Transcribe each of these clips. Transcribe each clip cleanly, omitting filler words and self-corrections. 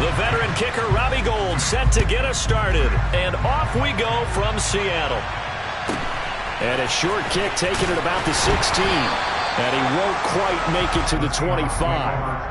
The veteran kicker, Robbie Gould, set to get us started. And off we go from Seattle. And a short kick taken at about the 16. And he won't quite make it to the 25.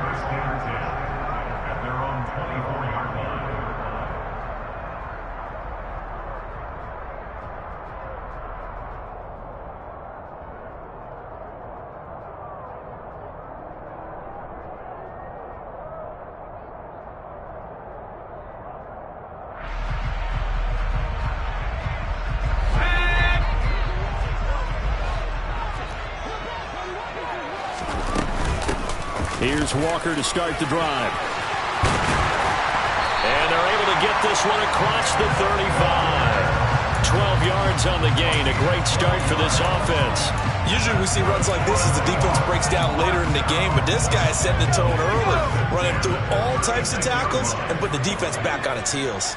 Here's Walker to start the drive. And they're able to get this one across the 35. 12 yards on the gain. A great start for this offense. Usually we see runs like this as the defense breaks down later in the game, but this guy is setting the tone early, running through all types of tackles and put the defense back on its heels.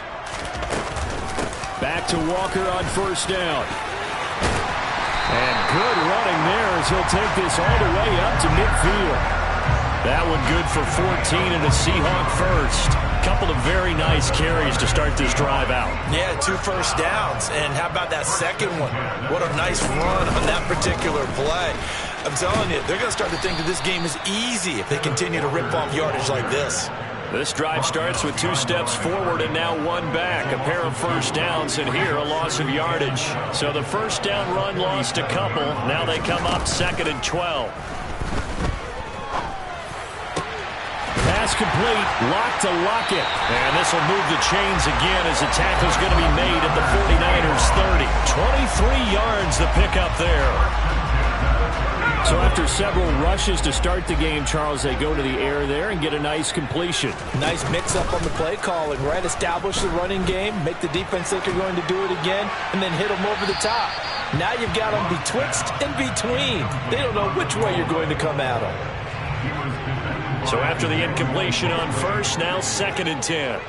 Back to Walker on first down. And good running there as he'll take this all the way up to midfield. That one good for 14 and a Seahawk first. Couple of very nice carries to start this drive out. Yeah, 2 first downs. And how about that second one? What a nice run on that particular play. I'm telling you, they're going to start to think that this game is easy if they continue to rip off yardage like this. This drive starts with 2 steps forward and now 1 back. A pair of first downs, and here a loss of yardage. So the first down run lost a couple. Now they come up 2nd and 12. Pass complete, Lock to Lockett. And this will move the chains again as the tackle's going to be made at the 49ers 30. 23 yards the pickup there. So after several rushes to start the game, Charles, they go to the air there and get a nice completion. Nice mix-up on the play calling, right? Establish the running game, make the defense think you're going to do it again, and then hit them over the top. Now you've got them betwixt and between. They don't know which way you're going to come at them. So after the incompletion on first, now 2nd and 10.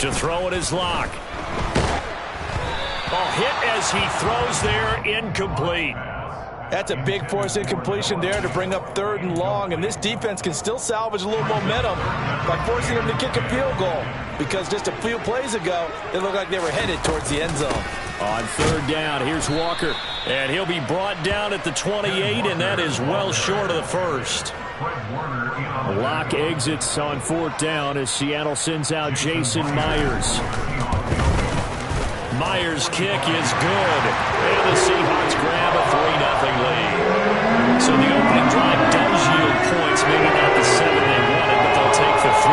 To throw it is Lock. A hit as he throws there, incomplete. That's a big force incompletion there to bring up 3rd and long, and this defense can still salvage a little momentum by forcing them to kick a field goal, because just a few plays ago, it looked like they were headed towards the end zone. On 3rd down, here's Walker, and he'll be brought down at the 28, and that is well short of the first. Lock exits on 4th down as Seattle sends out Jason Myers. Myers' kick is good, and the Seahawks grab a 3-0 lead. So the opening drive does yield points, maybe not the 7 they wanted, but they'll take the 3.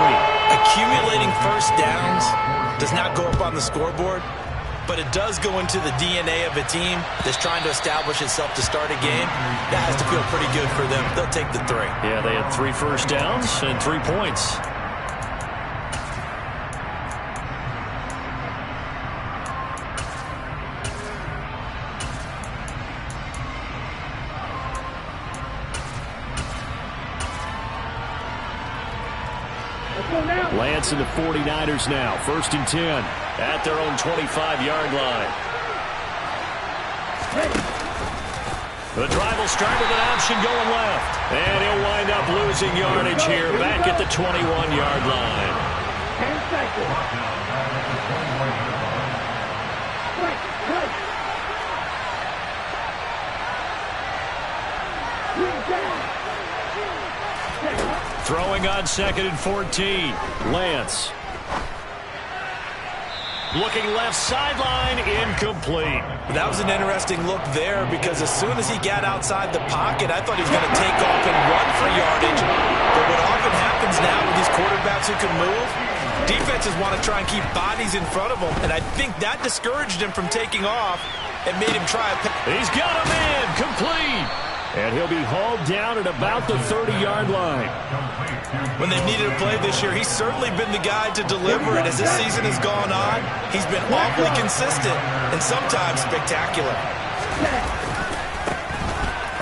Accumulating first downs does not go up on the scoreboard, but it does go into the DNA of a team that's trying to establish itself to start a game. That has to feel pretty good for them. They'll take the 3. Yeah, they had 3 first downs and 3 points. Lance and the 49ers now. 1st and 10 at their own 25-yard line. The drive will start with an option going left. And he'll wind up losing yardage here back at the 21-yard line. 10 seconds. Throwing on 2nd and 14. Lance. Looking left sideline, incomplete. That was an interesting look there because as soon as he got outside the pocket, I thought he was going to take off and run for yardage. But what often happens now with these quarterbacks who can move, defenses want to try and keep bodies in front of them, and I think that discouraged him from taking off and made him try. He's got a man, complete. And he'll be hauled down at about the 30-yard line. When they've needed a play this year, he's certainly been the guy to deliver it. As this season has gone on, he's been awfully consistent and sometimes spectacular.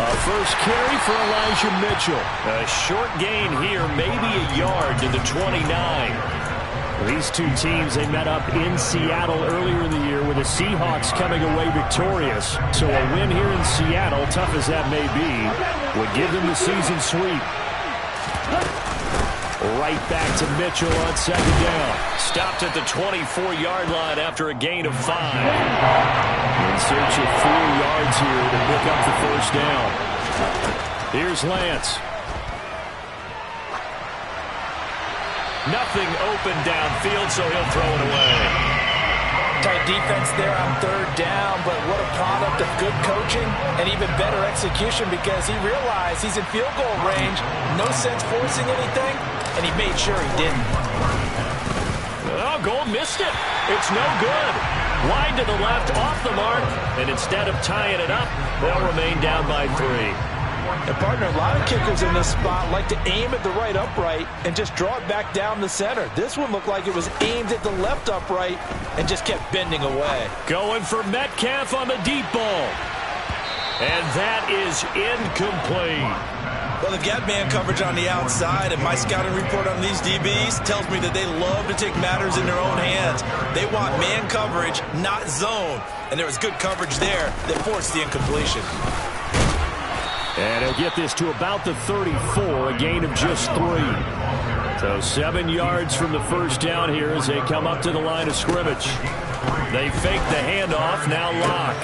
A first carry for Elijah Mitchell. A short gain here, maybe a yard to the 29. These two teams, they met up in Seattle earlier in the year with the Seahawks coming away victorious. So a win here in Seattle, tough as that may be, would give them the season sweep. Right back to Mitchell on second down. Stopped at the 24-yard line after a gain of 5. In search of 4 yards here to pick up the first down. Here's Lance. Nothing open downfield, so he'll throw it away. Tight defense there on third down, but what a product of good coaching and even better execution because he realized he's in field goal range. No sense forcing anything, and he made sure he didn't. Oh, goal missed it. It's no good. Wide to the left, off the mark, and instead of tying it up, they'll remain down by 3. And partner, a lot of kickers in this spot like to aim at the right upright and just draw it back down the center. This one looked like it was aimed at the left upright and just kept bending away. Going for Metcalf on the deep ball. And that is incomplete. Well, they've got man coverage on the outside, and my scouting report on these DBs tells me that they love to take matters in their own hands. They want man coverage, not zone. And there was good coverage there that forced the incompletion. And he'll get this to about the 34, a gain of just 3. So 7 yards from the first down here as they come up to the line of scrimmage. They fake the handoff, now Locke.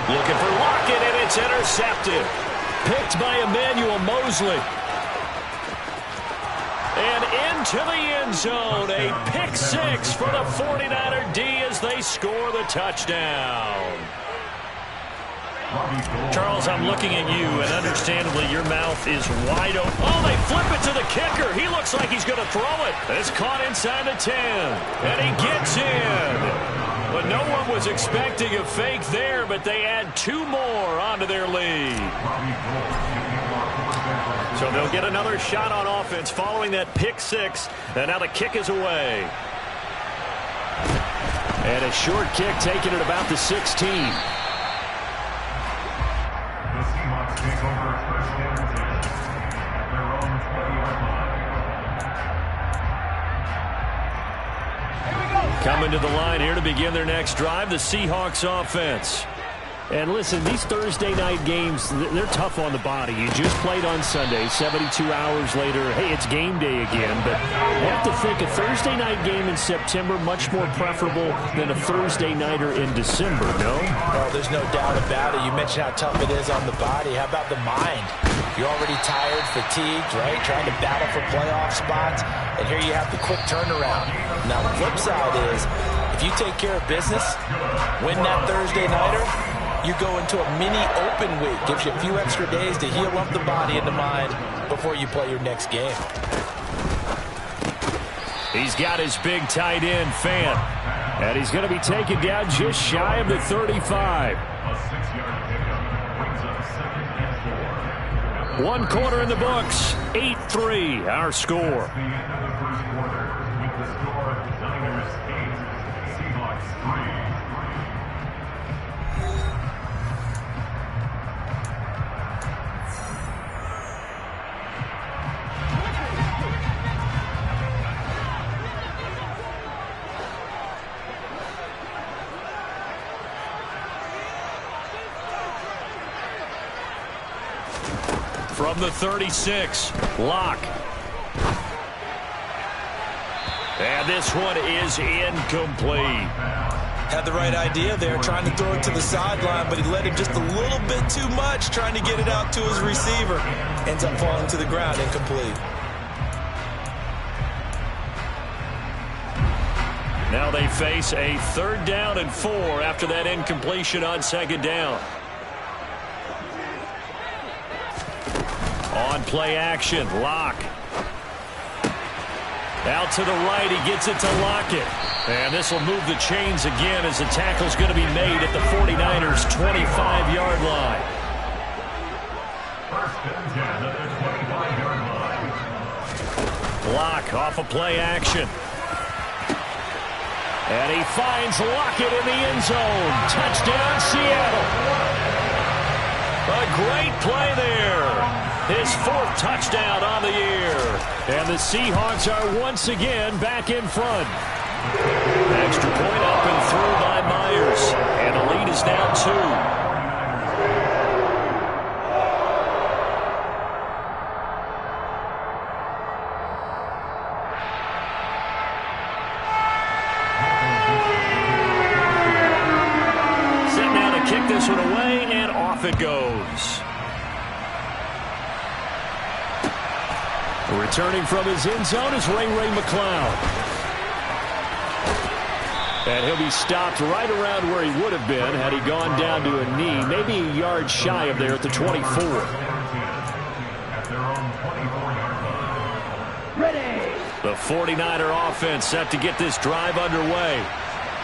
Looking for Lockett, and it's intercepted. Picked by Emmanuel Mosley. And into the end zone, a pick 6 for the 49er D as they score the touchdown. Charles, I'm looking at you, and understandably your mouth is wide open. Oh, they flip it to the kicker. He looks like he's going to throw it. It's caught inside the 10, and he gets in. But no one was expecting a fake there, but they add 2 more onto their lead. So they'll get another shot on offense following that pick 6, and now the kick is away. And a short kick taken at about the 16. Coming to the line here to begin their next drive, the Seahawks offense. And listen, these Thursday night games, they're tough on the body. You just played on Sunday, 72 hours later, hey, it's game day again. But you have to think a Thursday night game in September much more preferable than a Thursday nighter in December, no? Oh, there's no doubt about it. You mentioned how tough it is on the body. How about the mind? You're already tired, fatigued, right? Trying to battle for playoff spots. And here you have the quick turnaround. Now, the flip side is, if you take care of business, win that Thursday nighter, you go into a mini open week. Gives you a few extra days to heal up the body and the mind before you play your next game. He's got his big tight end, Fant. And he's going to be taken down just shy of the 35. 1 quarter in the books, 8-3, our score. From the 36, Locke. And this one is incomplete. Had the right idea there, trying to throw it to the sideline, but he let him just a little bit too much, trying to get it out to his receiver. Ends up falling to the ground, incomplete. Now they face a 3rd down and 4 after that incompletion on 2nd down. On play action, Locke. Out to the right, he gets it to Lockett. And this will move the chains again as the tackle's going to be made at the 49ers' 25-yard line. Locke off of play action. And he finds Lockett in the end zone. Touchdown, Seattle. A great play there. His 4th touchdown on the year. And the Seahawks are once again back in front. Extra point up and through by Myers. And the lead is now 2. Kick this one away, and off it goes. Returning from his end zone is Ray McCloud. And he'll be stopped right around where he would have been had he gone down to a knee, maybe a yard shy of there at the 24. Ready. The 49er offense set to get this drive underway.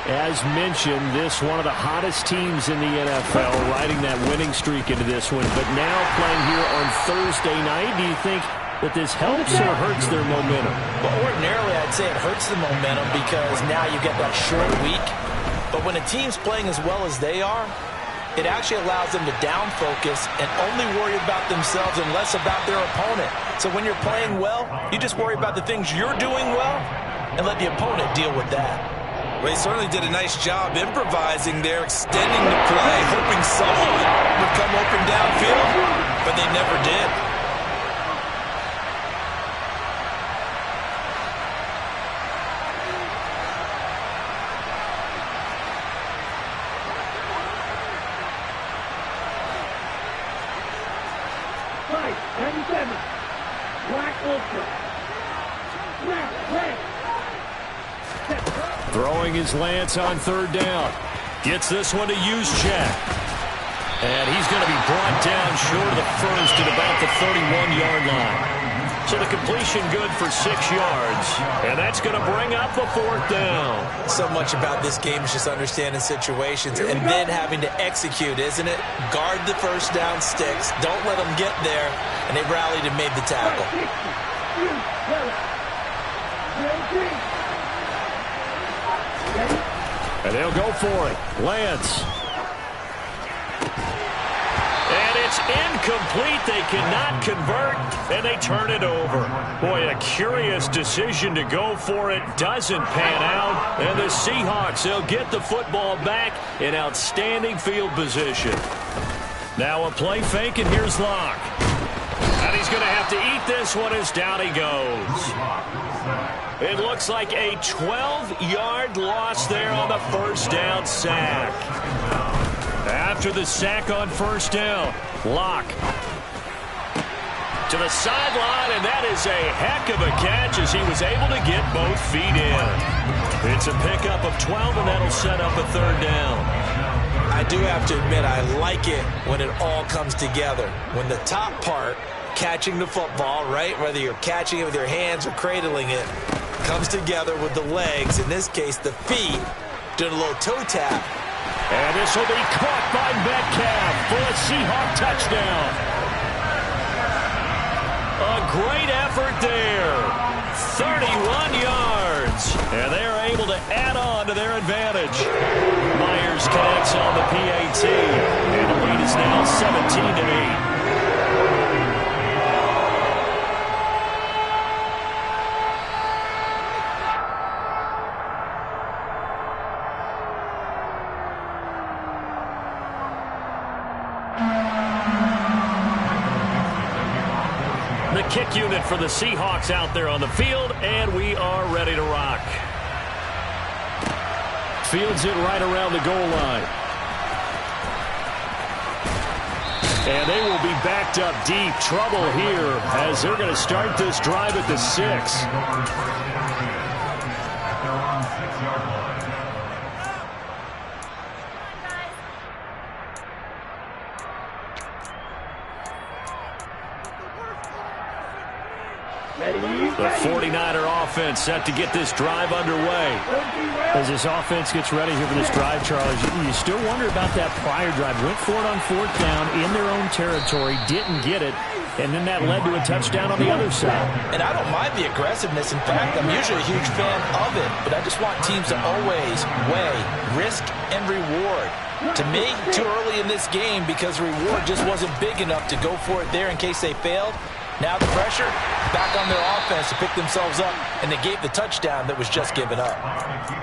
As mentioned, this one of the hottest teams in the NFL, riding that winning streak into this one. But now playing here on Thursday night, do you think that this helps or hurts their momentum? Well, ordinarily, I'd say it hurts the momentum because now you get that short week. But when a team's playing as well as they are, it actually allows them to down focus and only worry about themselves and less about their opponent. So when you're playing well, you just worry about the things you're doing well and let the opponent deal with that. Well, he certainly did a nice job improvising there, extending the play, hoping someone would come open downfield, but they never did. Right, 37. Black ultra. Left, red. Throwing his Lance on 3rd down. Gets this one to Juszczyk. And he's going to be brought down short of the first at about the 31-yard line. So the completion good for 6 yards. And that's going to bring up the 4th down. So much about this game is just understanding situations and then having to execute, isn't it? Guard the first down sticks. Don't let them get there. And they rallied and made the tackle. And they'll go for it. Lance. And it's incomplete. They cannot convert, and they turn it over. Boy, a curious decision to go for it. Doesn't pan out. And the Seahawks, they'll get the football back in outstanding field position. Now a play fake, and here's Locke. And he's going to have to eat this one as down he goes. It looks like a 12-yard loss there on the first down sack. After the sack on first down, Locke to the sideline, and that is a heck of a catch as he was able to get both feet in. It's a pickup of 12, and that'll set up a 3rd down. I do have to admit, I like it when it all comes together. When the top part, catching the football, right, whether you're catching it with your hands or cradling it, comes together with the legs, in this case the feet, doing a little toe tap. And this will be caught by Metcalf for a Seahawk touchdown. A great effort there. 31 yards. And they're able to add on to their advantage. Myers connects on the PAT. And the lead is now 17-8. The kick unit for the Seahawks out there on the field, and we are ready to rock. Fields it right around the goal line. And they will be backed up deep. Trouble here as they're going to start this drive at the 6. The 49er offense set to get this drive underway. As this offense gets ready here for this drive, Charles, you still wonder about that prior drive. Went for it on 4th down in their own territory, didn't get it. and then that led to a touchdown on the other side. And I don't mind the aggressiveness. In fact, I'm usually a huge fan of it, but I just want teams to always weigh risk and reward. To me, too early in this game because reward just wasn't big enough to go for it there in case they failed. Now the pressure back on their offense to pick themselves up, and they gave the touchdown that was just given up.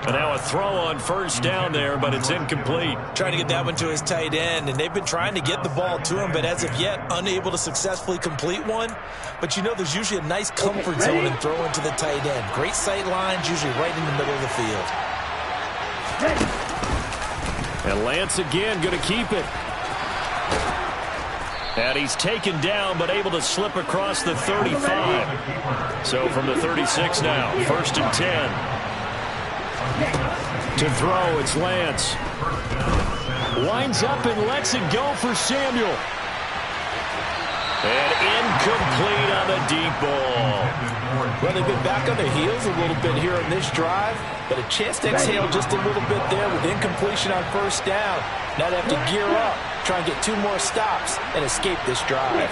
And now a throw on first down there, but it's incomplete. Trying to get that one to his tight end, and they've been trying to get the ball to him, but as of yet, unable to successfully complete one. But you know there's usually a nice comfort zone in throwing to the tight end. Great sight lines, usually right in the middle of the field. And Lance again going to keep it. And he's taken down, but able to slip across the 35. So from the 36 now, 1st and 10. To throw, it's Lance. Winds up and lets it go for Samuel. And incomplete on the deep ball. Well, they've been back on their heels a little bit here on this drive, but a chance to exhale just a little bit there with incompletion on first down. Now they have to gear up, try and get 2 more stops, and escape this drive.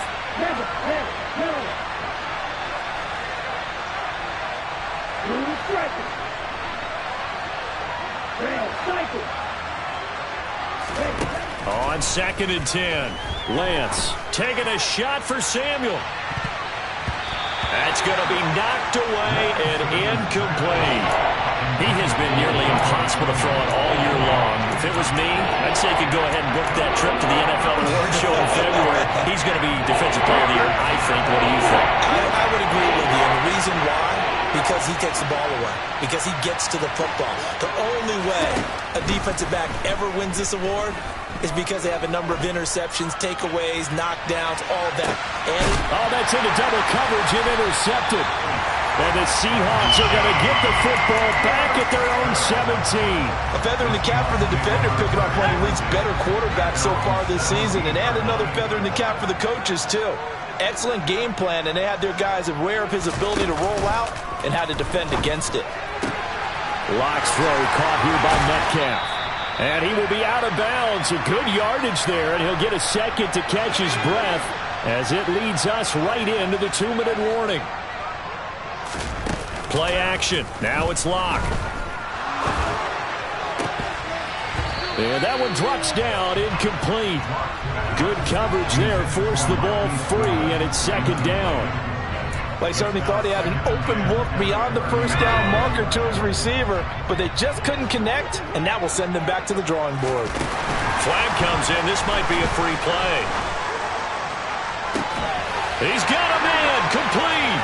On 2nd and 10, Lance taking a shot for Samuel. That's going to be knocked away and incomplete. He has been nearly impossible to throw it all year long. If it was me, I'd say he could go ahead and book that trip to the NFL Award Show in February. He's going to be Defensive Player of the Year, I think. What do you think? I would agree with you. And the reason why, because he takes the ball away. Because he gets to the football. The only way a defensive back ever wins this award is because they have a number of interceptions, takeaways, knockdowns, all that. And that's into double coverage and intercepted. And the Seahawks are going to get the football back at their own 17. A feather in the cap for the defender, picking up one of the league's better quarterbacks so far this season. And add another feather in the cap for the coaches, too. Excellent game plan, and they had their guys aware of his ability to roll out and how to defend against it. Locke's throw caught here by Metcalf. And he will be out of bounds. A good yardage there, and he'll get a second to catch his breath as it leads us right into the 2-minute warning. Play action. Now it's Locke. And that one drops down, incomplete. Good coverage there, forced the ball free, and it's 2nd down. Well, he certainly thought he had an open look beyond the first down marker to his receiver, but they just couldn't connect, and that will send them back to the drawing board. Flag comes in. This might be a free play. He's got a man, complete.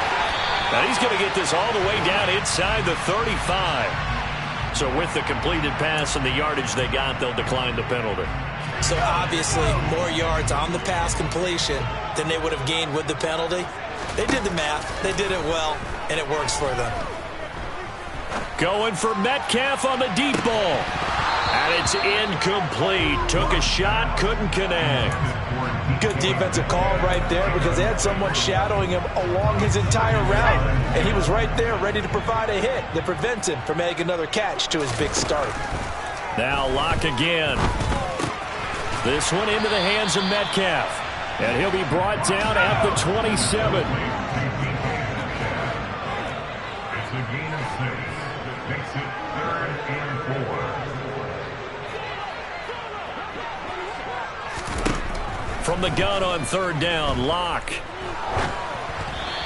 Now he's going to get this all the way down inside the 35. So with the completed pass and the yardage they got, they'll decline the penalty. So obviously more yards on the pass completion than they would have gained with the penalty. They did the math, they did it well, and it works for them. Going for Metcalf on the deep ball. And it's incomplete. Took a shot, couldn't connect. Good defensive call right there because they had someone shadowing him along his entire route. And he was right there ready to provide a hit that prevents him from making another catch to his big start. Now Locke again. This one into the hands of Metcalf. And he'll be brought down at the 27. It's a gain of 6 that makes it 3rd and 4. From the gun on 3rd down, Locke.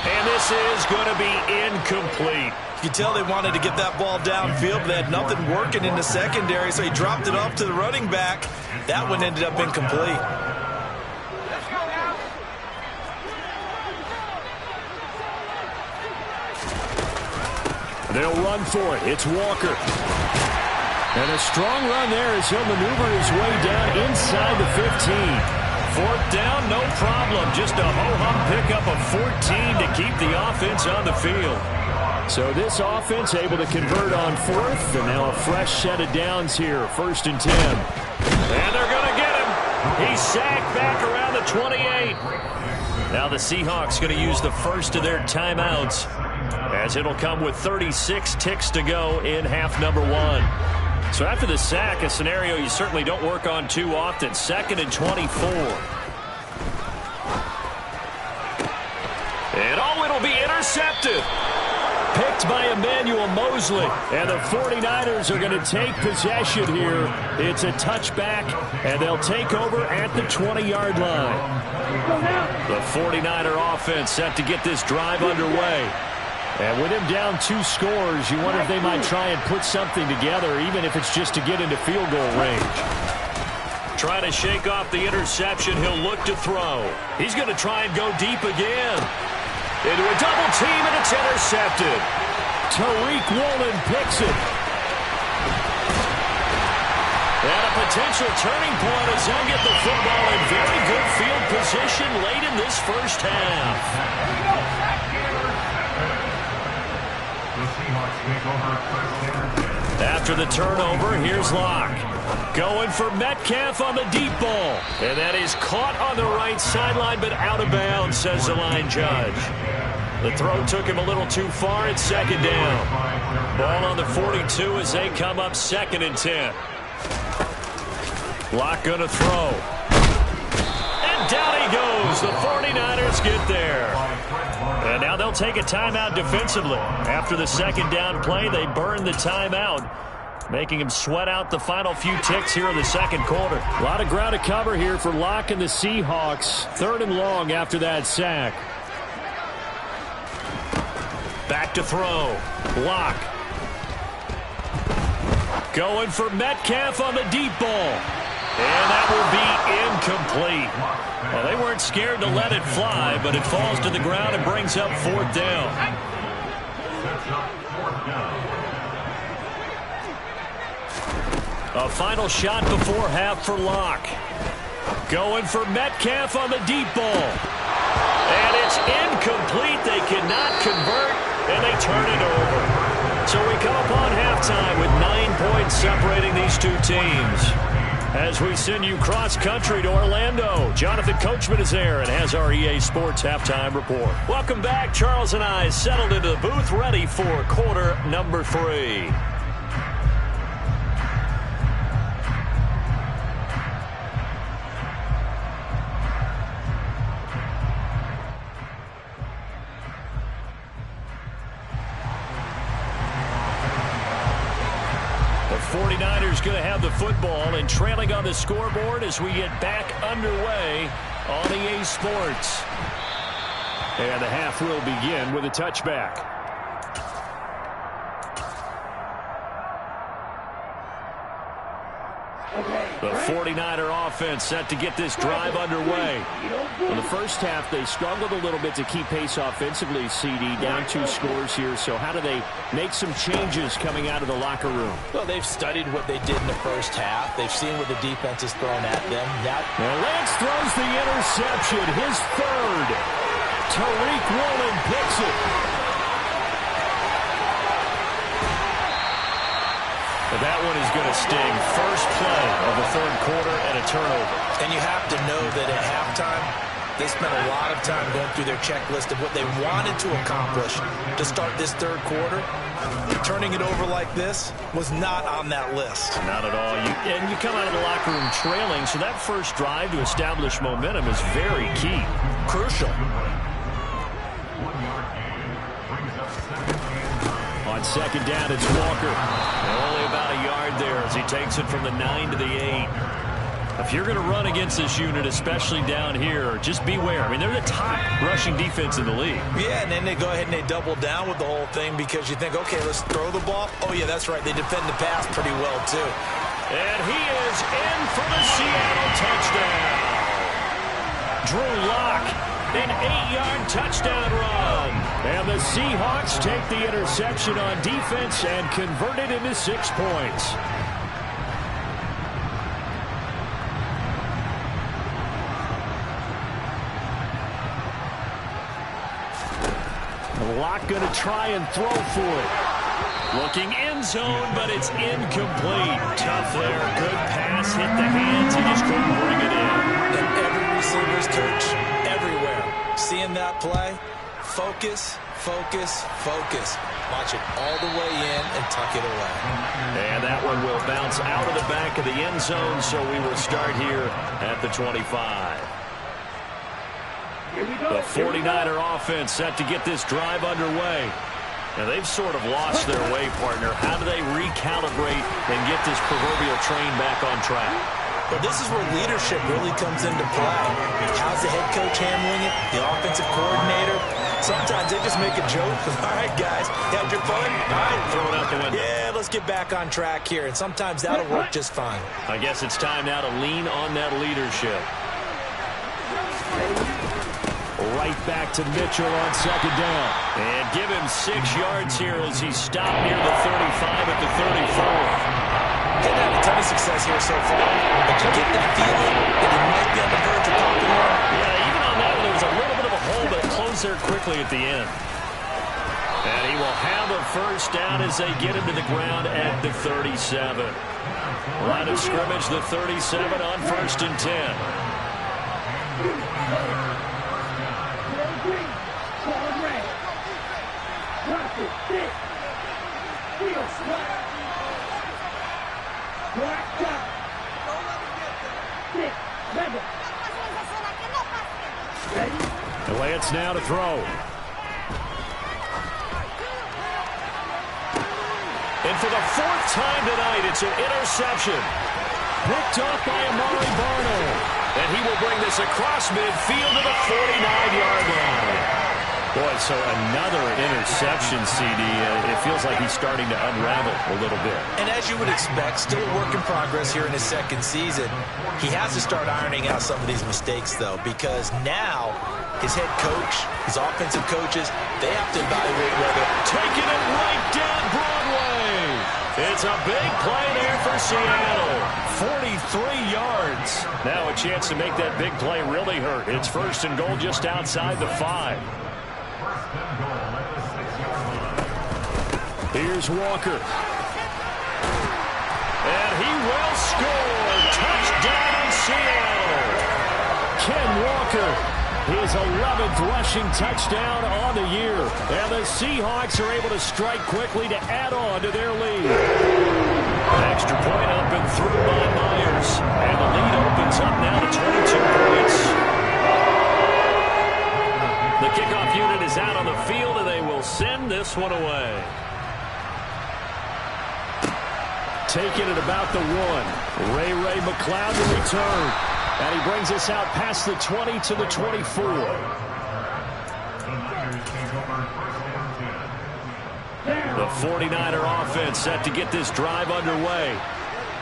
And this is going to be incomplete. You can tell they wanted to get that ball downfield, but they had nothing working in the secondary, so he dropped it off to the running back. That one ended up incomplete. They'll run for it. It's Walker. And a strong run there as he'll maneuver his way down inside the 15. 4th down, no problem. Just a ho-hum pickup of 14 to keep the offense on the field. So this offense able to convert on 4th, and now a fresh set of downs here. 1st and 10. And they're going to get him. He's sacked back around the 28. Now the Seahawks going to use the first of their timeouts, as it'll come with 36 ticks to go in half number 1. So after the sack, a scenario you certainly don't work on too often. 2nd and 24. intercepted. Picked by Emmanuel Mosley. And the 49ers are going to take possession here. It's a touchback, and they'll take over at the 20-yard line. The 49er offense set to get this drive underway. And with him down 2 scores, you wonder if they might try and put something together, even if it's just to get into field goal range. Trying to shake off the interception, he'll look to throw. He's going to try and go deep again. Into a double team, and it's intercepted. Tariq Woolen picks it. And a potential turning point as he'll get the football in very good field position late in this first half. The Seahawks take over first and 10. After the turnover, here's Locke. Going for Metcalf on the deep ball. And that is caught on the right sideline, but out of bounds, says the line judge. The throw took him a little too far. It's second down. Ball on the 42 as they come up 2nd and 10. Locke going to throw. And down he goes. The 49ers get there. And now they'll take a timeout defensively. After the second down play, they burn the timeout, making him sweat out the final few ticks here in the second quarter. A lot of ground to cover here for Locke and the Seahawks. 3rd and long after that sack. Back to throw. Locke. Going for Metcalf on the deep ball. And that will be incomplete. Well, they weren't scared to let it fly, but it falls to the ground and brings up 4th down. A final shot before half for Locke. Going for Metcalf on the deep ball. And it's incomplete. They cannot convert, and they turn it over. So we come upon halftime with 9 points separating these two teams. As we send you cross-country to Orlando, Jonathan Coachman is there and has our EA Sports Halftime Report. Welcome back. Charles and I settled into the booth, ready for quarter number 3. The 49ers going to have the football and trailing on the scoreboard as we get back underway on EA Sports. And the half will begin with a touchback. The 49er offense set to get this drive underway. In the first half, they struggled a little bit to keep pace offensively, CD. Down 2 scores here. So how do they make some changes coming out of the locker room? Well, they've studied what they did in the first half. They've seen what the defense has thrown at them. And Lance throws the interception, his 3rd. Tariq Woolen picks it. That one is going to sting. First play of the 3rd quarter and a turnover. And you have to know that at halftime, they spent a lot of time going through their checklist of what they wanted to accomplish to start this 3rd quarter. Turning it over like this was not on that list. Not at all. And you come out of the locker room trailing, so that first drive to establish momentum is very key. Crucial. On second down, it's Walker. Only about a yard there as he takes it from the 9 to the 8. If you're going to run against this unit, especially down here, just beware. I mean, they're the top rushing defense in the league. Yeah, and then they go ahead and they double down with the whole thing because you think, okay, let's throw the ball. Oh, yeah, that's right. They defend the pass pretty well, too. And he is in for the Seattle touchdown. Drew Locke, an 8-yard touchdown run. And the Seahawks take the interception on defense and convert it into 6 points. Locke going to try and throw for it. Looking end zone, but it's incomplete. Tough there. Good pass. Hit the hands. He just couldn't bring it in. And every receiver's coach everywhere. Seeing that play, focus, focus, focus. Watch it all the way in and tuck it away. And that one will bounce out of the back of the end zone, so we will start here at the 25. The 49er offense set to get this drive underway. Now, they've sort of lost their way, partner. How do they recalibrate and get this proverbial train back on track? Well, this is where leadership really comes into play. How's the head coach handling it? The offensive coordinator? Sometimes they just make a joke. All right, guys, had your fun? All right, throw it out the window. Yeah, let's get back on track here. And sometimes that'll work just fine. I guess it's time now to lean on that leadership. Right back to Mitchell on second down. And give him 6 yards here as he stopped near the 35 at the 34. Hasn't had a ton of success here so far, but you get the feeling that he might be on the verge of popping one. Yeah, even on that one, there was a little bit of a hole, but it closed there quickly at the end. And he will have a first down as they get him to the ground at the 37. Line of scrimmage, the 37 on 1st and 10. The Lance now to throw. And for the 4th time tonight, it's an interception. Picked off by Amari Barno. And he will bring this across midfield to the 49-yard line. Boy, so another interception, CD. It feels like he's starting to unravel a little bit. And as you would expect, still a work in progress here in his 2nd season. He has to start ironing out some of these mistakes, though, because now his head coach, his offensive coaches, they have to evaluate whether... Taking it right down Broadway. It's a big play there for Seattle. 43 yards. Now a chance to make that big play really hurt. It's 1st and goal just outside the 5. Here's Walker. And he will score. Touchdown, Seattle. Ken Walker, his 11th rushing touchdown on the year. And the Seahawks are able to strike quickly to add on to their lead. Extra point up and through by Myers. And the lead opens up now to 22 points. The kickoff unit is out on the field, and they will send this one away. Taking it about the 1. Ray McLeod to return. And he brings us out past the 20 to the 24. The 49er offense set to get this drive underway.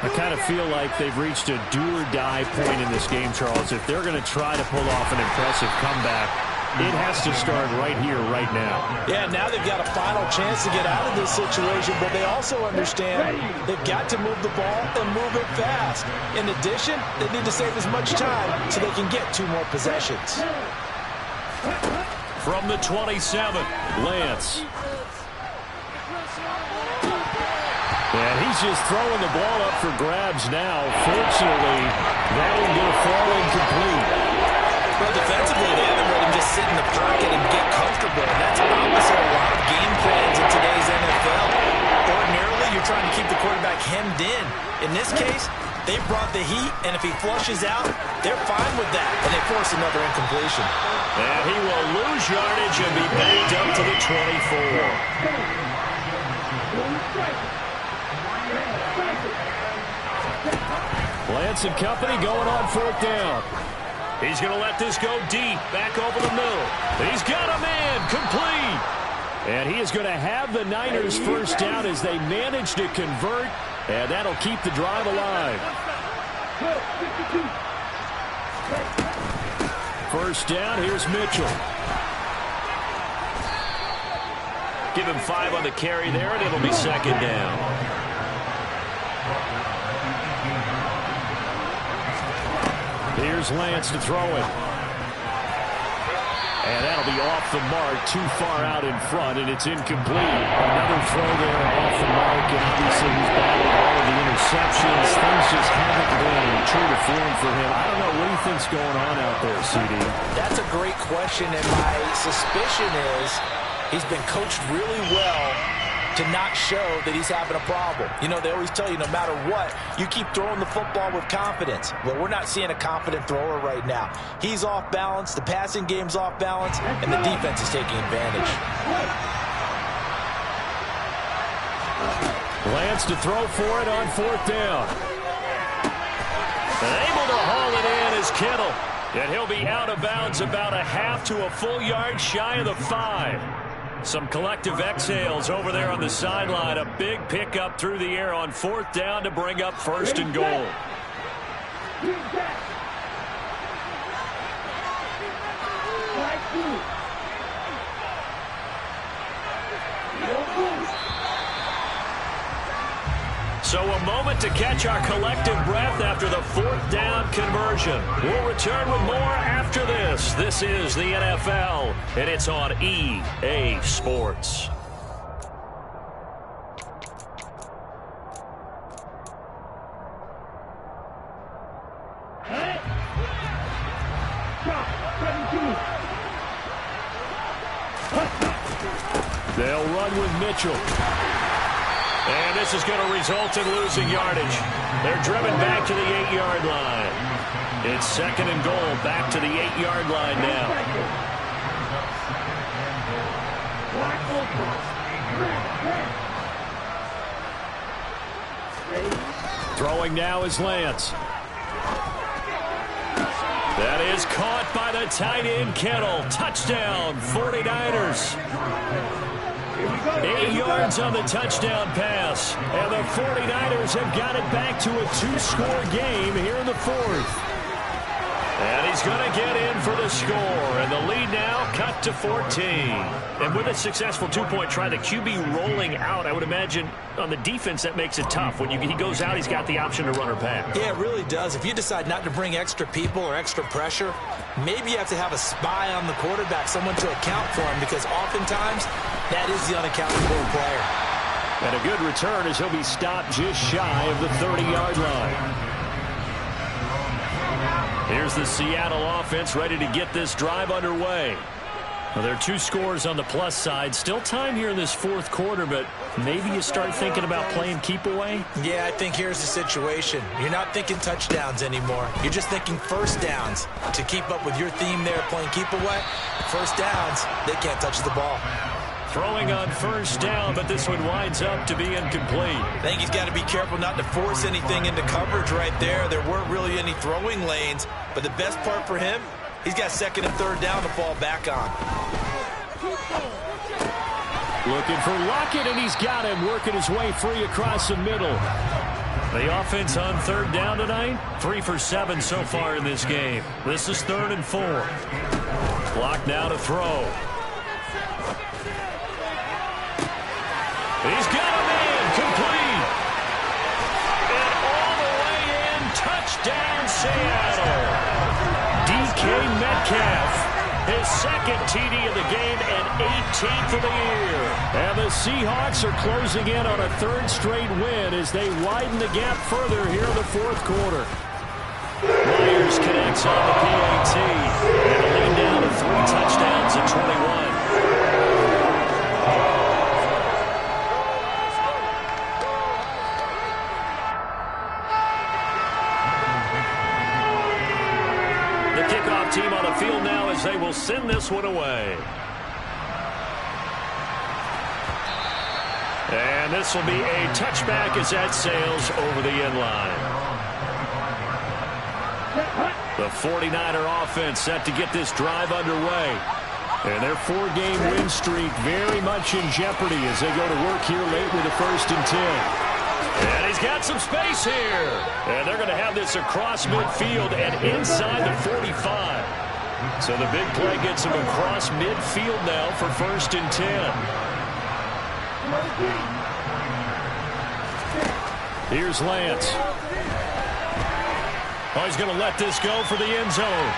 I kind of feel like they've reached a do-or-die point in this game, Charles. If they're going to try to pull off an impressive comeback, it has to start right here, right now. Yeah, now they've got a final chance to get out of this situation, but they also understand they've got to move the ball and move it fast. In addition, they need to save as much time so they can get 2 more possessions. From the 27, Lance. And he's just throwing the ball up for grabs now. Fortunately, that one going to fall incomplete. Well, defensively, they haven't let him just sit in the pocket and get comfortable. And that's opposite a lot of game plans in today's NFL. Ordinarily, you're trying to keep the quarterback hemmed in. In this case, they brought the heat, and if he flushes out, they're fine with that. And they force another incompletion. And he will lose yardage and be backed up to the 24. Lance and company going on 4th down. He's going to let this go deep, back over the middle. He's got a man, complete. And he is going to have the Niners first down as they manage to convert, and that'll keep the drive alive. First down, here's Mitchell. Give him 5 on the carry there, and it'll be 2nd down. Here's Lance to throw it. And that'll be off the mark, too far out in front, and it's incomplete. Another throw there off the mark, and obviously he's battled all of the interceptions. Things just haven't been true to form for him. I don't know what he thinks going on out there, CD. That's a great question, and my suspicion is he's been coached really well to not show that he's having a problem. You know, they always tell you no matter what, you keep throwing the football with confidence. Well, we're not seeing a confident thrower right now. He's off balance, the passing game's off balance, and the defense is taking advantage. Lance to throw for it on 4th down. And able to haul it in is Kittle. And he'll be out of bounds about a half to a full yard shy of the 5. Some collective exhales over there on the sideline. A big pickup through the air on 4th down to bring up 1st and goal. So a moment to catch our collective breath after the 4th down conversion. We'll return with more after this. This is the NFL, and it's on EA Sports. They'll run with Mitchell. And this is going to result in losing yardage. They're driven back to the 8-yard line. It's 2nd and goal, back to the 8-yard line now. Throwing now is Lance. That is caught by the tight end, Kittle. Touchdown, 49ers. 8 yards on the touchdown pass. And the 49ers have got it back to a 2-score game here in the 4th. And he's going to get in for the score. And the lead now cut to 14. And with a successful 2-point try, the QB rolling out, I would imagine on the defense that makes it tough. When he goes out, he's got the option to run or pass. Yeah, it really does. If you decide not to bring extra people or extra pressure, maybe you have to have a spy on the quarterback, someone to account for him, because oftentimes that is the unaccounted for player. And a good return as he'll be stopped just shy of the 30-yard line. Here's the Seattle offense ready to get this drive underway. Well, there are 2 scores on the plus side. Still time here in this 4th quarter, but maybe you start thinking about playing keep away? Yeah, I think here's the situation. You're not thinking touchdowns anymore. You're just thinking first downs. To keep up with your theme there, playing keep away, first downs, they can't touch the ball. Throwing on 1st down, but this one winds up to be incomplete. I think he's got to be careful not to force anything into coverage right there. There weren't really any throwing lanes, but the best part for him, he's got 2nd and 3rd down to fall back on. Looking for Lockett, and he's got him working his way free across the middle. The offense on 3rd down tonight, 3 for 7 so far in this game. This is 3rd and 4. Clock now to throw. He's got a man complete. And all the way in, touchdown Seattle. DK Metcalf, his 2nd TD of the game and 18th of the year. And the Seahawks are closing in on a 3rd straight win as they widen the gap further here in the 4th quarter. Myers connects on the PAT. And a lead down to 3 touchdowns at 21. Team on the field now as they will send this one away. And this will be a touchback as that sails over the end line. The 49er offense set to get this drive underway. And their 4-game win streak very much in jeopardy as they go to work here late with a 1st and 10. And he's got some space here. And they're going to have this across midfield and inside the 45. So the big play gets him across midfield now for 1st and 10. Here's Lance. Oh, he's going to let this go for the end zone.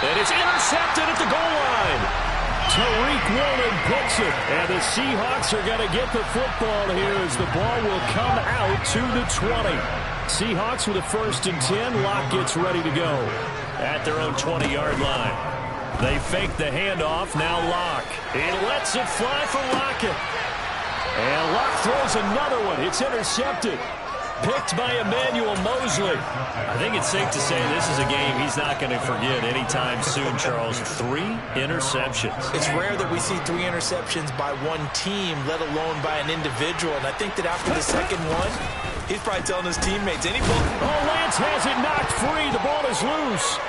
And it's intercepted at the goal line. Tariq Woolen picks it, and the Seahawks are going to get the football here as the ball will come out to the 20. Seahawks with a 1st and 10. Locke gets ready to go at their own 20-yard line. They fake the handoff. Now Locke. He lets it fly for Lockett. And Luck throws another one. It's intercepted. Picked by Emmanuel Mosley. I think it's safe to say this is a game he's not going to forget anytime soon, Charles. 3 interceptions. It's rare that we see 3 interceptions by one team, let alone by an individual. And I think that after the second one, he's probably telling his teammates, Lance has it knocked free. The ball is loose.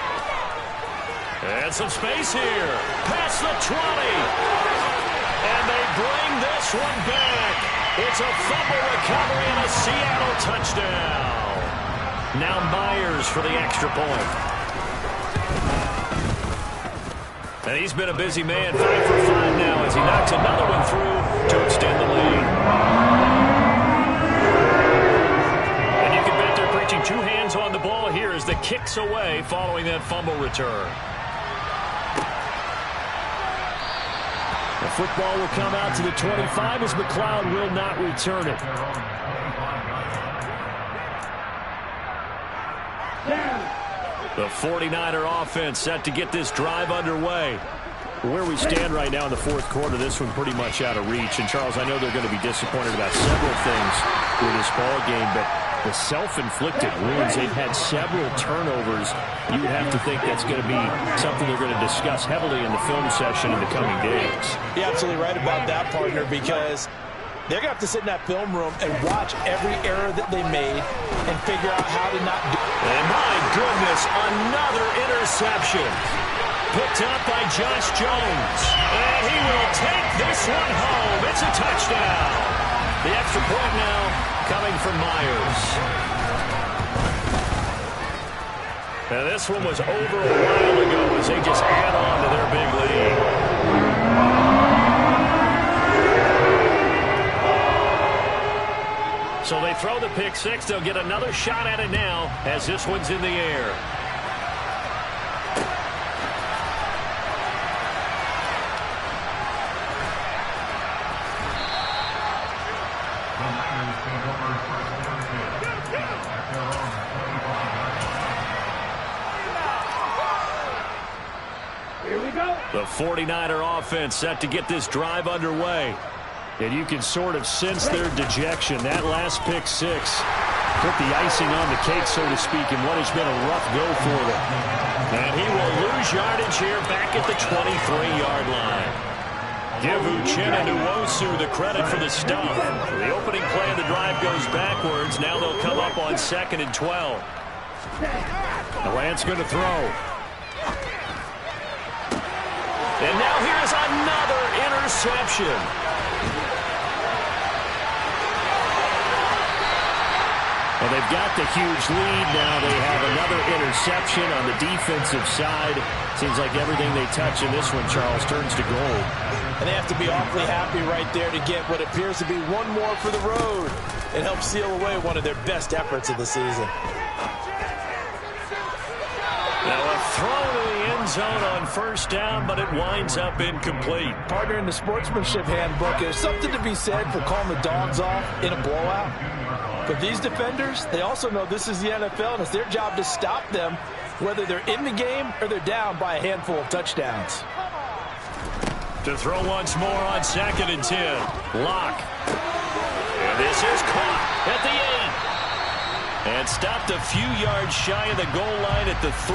And some space here. Past the 20. And they bring this one back. It's a fumble recovery and a Seattle touchdown. Now Myers for the extra point. And he's been a busy man, 5 for 5 now as he knocks another one through to extend the lead. And you can bet they're preaching 2 hands on the ball here as the kick's away following that fumble return. The football will come out to the 25 as McLeod will not return it. The 49er offense set to get this drive underway. Where we stand right now in the fourth quarter, this one pretty much out of reach. And, Charles, I know they're going to be disappointed about several things with this ball game, but the self-inflicted wounds, they've had several turnovers. You would have to think that's going to be something they're going to discuss heavily in the film session in the coming days. You're absolutely right about that, partner, because they're going to have to sit in that film room and watch every error that they made and figure out how to not do it. And my goodness, another interception. Picked up by Josh Jones. And he will take this one home. It's a touchdown. The extra point now coming from Myers. Now this one was over a while ago as they just add on to their big lead. So they throw the pick 6. They'll get another shot at it now as this one's in the air. The 49er offense set to get this drive underway. And you can sort of sense their dejection. That last pick 6 put the icing on the cake, so to speak, in what has been a rough go for them. And he will lose yardage here back at the 23-yard line. Give Uchenna Nwosu the credit for the stuff. The opening play of the drive goes backwards. Now they'll come up on 2nd and 12. Lance going to throw. And now here's another interception. Well, they've got the huge lead. Now they have another interception on the defensive side. Seems like everything they touch in this one, Charles, turns to gold. And they have to be awfully happy right there to get what appears to be one more for the road and help seal away one of their best efforts of the season. Now a throw to the end zone on first down, but it winds up incomplete. Partner, in the sportsmanship handbook, there's something to be said for calling the dogs off in a blowout. But these defenders, they also know this is the NFL, and it's their job to stop them, whether they're in the game or they're down by a handful of touchdowns. To throw once more on 2nd and 10. Lock. And this is caught at the 8. And stopped a few yards shy of the goal line at the 3.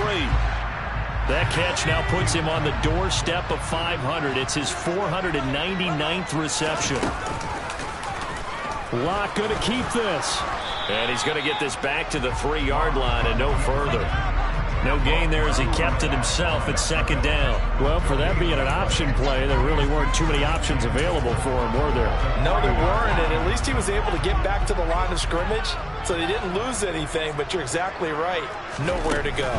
That catch now puts him on the doorstep of 500. It's his 499th reception. Lock going to keep this. And he's going to get this back to the 3-yard line and no further. No gain there as he kept it himself at 2nd down. Well, for that being an option play, there really weren't too many options available for him, were there? No, there weren't, and at least he was able to get back to the line of scrimmage, so they didn't lose anything, but you're exactly right. Nowhere to go.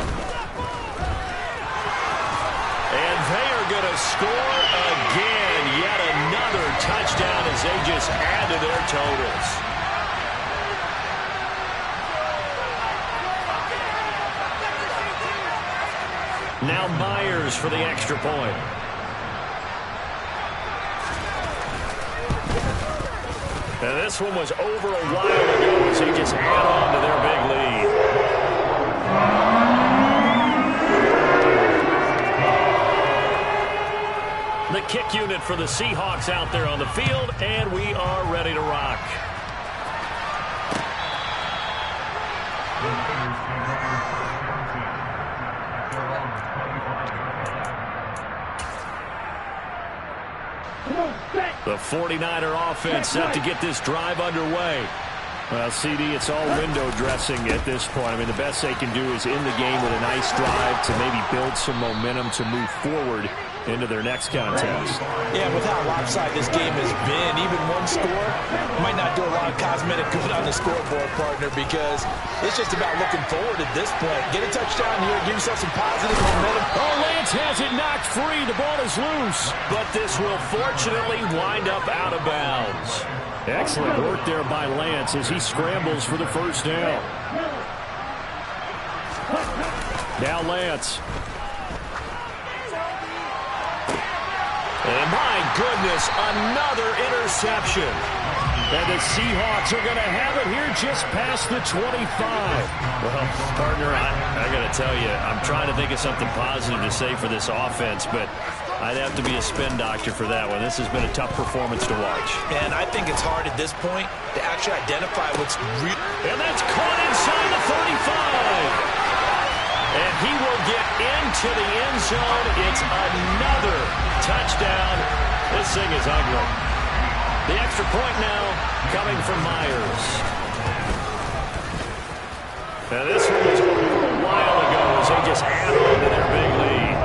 And they are going to score again. Yet another touchdown as they just add to their totals. Now Myers for the extra point. And this one was over a while ago as they just add on to their big lead. the kick unit for the Seahawks out there on the field, and we are ready to rock. The 49er offense set to get this drive underway. Well, CD, it's all window dressing at this point. I mean, the best they can do is end the game with a nice drive to maybe build some momentum to move forward into their next contest. Yeah, with how lopsided this game has been, even one score might not do a lot of cosmetic good on the scoreboard, partner, because it's just about looking forward at this point. Get a touchdown here, give yourself some positive momentum. Oh, Lance has it knocked free. The ball is loose. But this will fortunately wind up out of bounds. Excellent work there by Lance as he scrambles for the first down. Now Lance. And my goodness, another interception. And the Seahawks are going to have it here just past the 25. Well, partner, I got to tell you, I'm trying to think of something positive to say for this offense, but I'd have to be a spin doctor for that one. This has been a tough performance to watch. And I think it's hard at this point to actually identify what's real. And that's caught inside the 35. And he will get into the end zone. It's another touchdown. This thing is ugly. The extra point now coming from Myers. Now this one was over a while ago as they just add on to their big lead.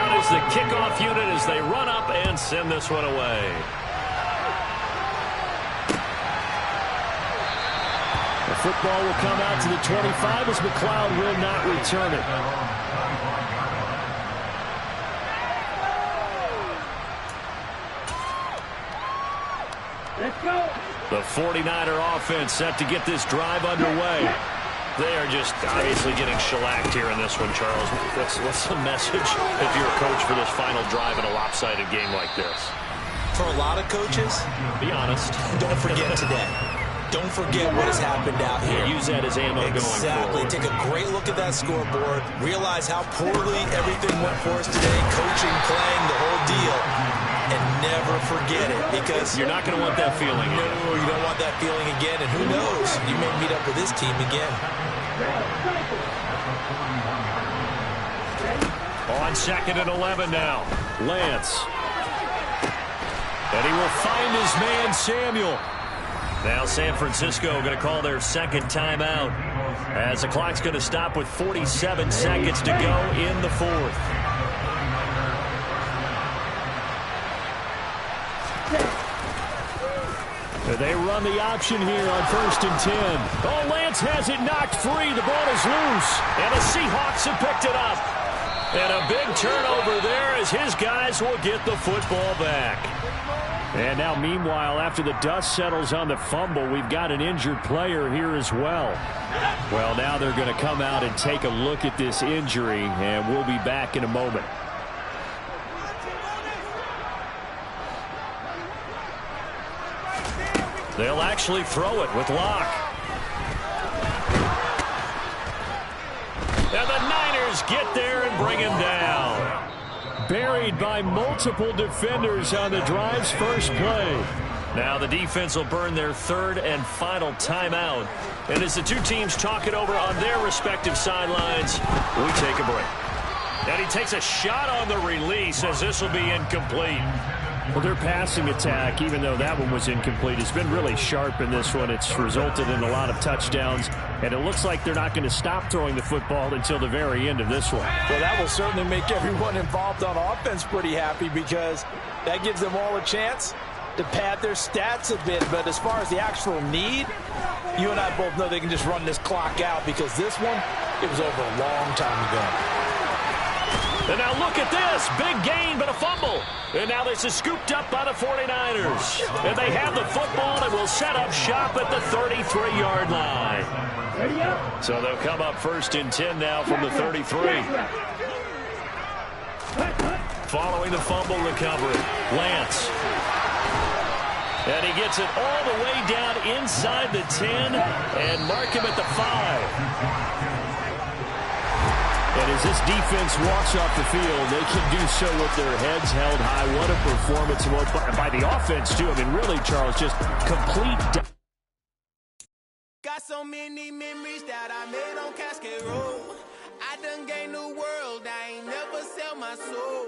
Out is the kickoff unit as they run up and send this one away. The football will come out to the 25 as McLeod will not return it. Let's go. The 49er offense set to get this drive underway. They are just obviously getting shellacked here in this one, Charles. What's the message if you're a coach for this final drive in a lopsided game like this? For a lot of coaches, be honest. Don't forget today. Don't forget what has happened out here. Use that as ammo going forward. Exactly. Take a great look at that scoreboard. Realize how poorly everything went for us today. Coaching, playing, the whole deal. And never forget it, because you're not going to want that feeling again. No, you don't want that feeling again. And who knows? You may meet up with this team again. On 2nd and 11 now. Lance. And he will find his man, Samuel. Now San Francisco going to call their second timeout as the clock's going to stop with 47 seconds to go in the fourth. They run the option here on 1st and 10. Oh, Lance has it knocked free. The ball is loose. And the Seahawks have picked it up. And a big turnover there as his guys will get the football back. And now, meanwhile, after the dust settles on the fumble, we've got an injured player here as well. Well, now they're going to come out and take a look at this injury, and we'll be back in a moment. They'll actually throw it with Locke. And the Niners get there and bring him down. Buried by multiple defenders on the drive's first play. Now the defense will burn their third and final timeout. And as the two teams talk it over on their respective sidelines, we take a break. And he takes a shot on the release as this will be incomplete. Well, their passing attack, even though that one was incomplete, has been really sharp in this one. It's resulted in a lot of touchdowns, and it looks like they're not going to stop throwing the football until the very end of this one. Well, that will certainly make everyone involved on offense pretty happy, because that gives them all a chance to pad their stats a bit. But as far as the actual need, you and I both know they can just run this clock out, because this one, it was over a long time ago. And now look at this. Big gain, but a fumble. And now this is scooped up by the 49ers. And they have the football and will set up shop at the 33-yard line. So they'll come up 1st and 10 now from the 33. Following the fumble recovery, Lance. And he gets it all the way down inside the 10 and mark him at the 5. And as this defense walks off the field, they can do so with their heads held high. What a performance by the offense, too. I mean, really, Charles, just complete. Got so many memories that I made on Cascade Road. I done gained the world, I ain't never sell my soul.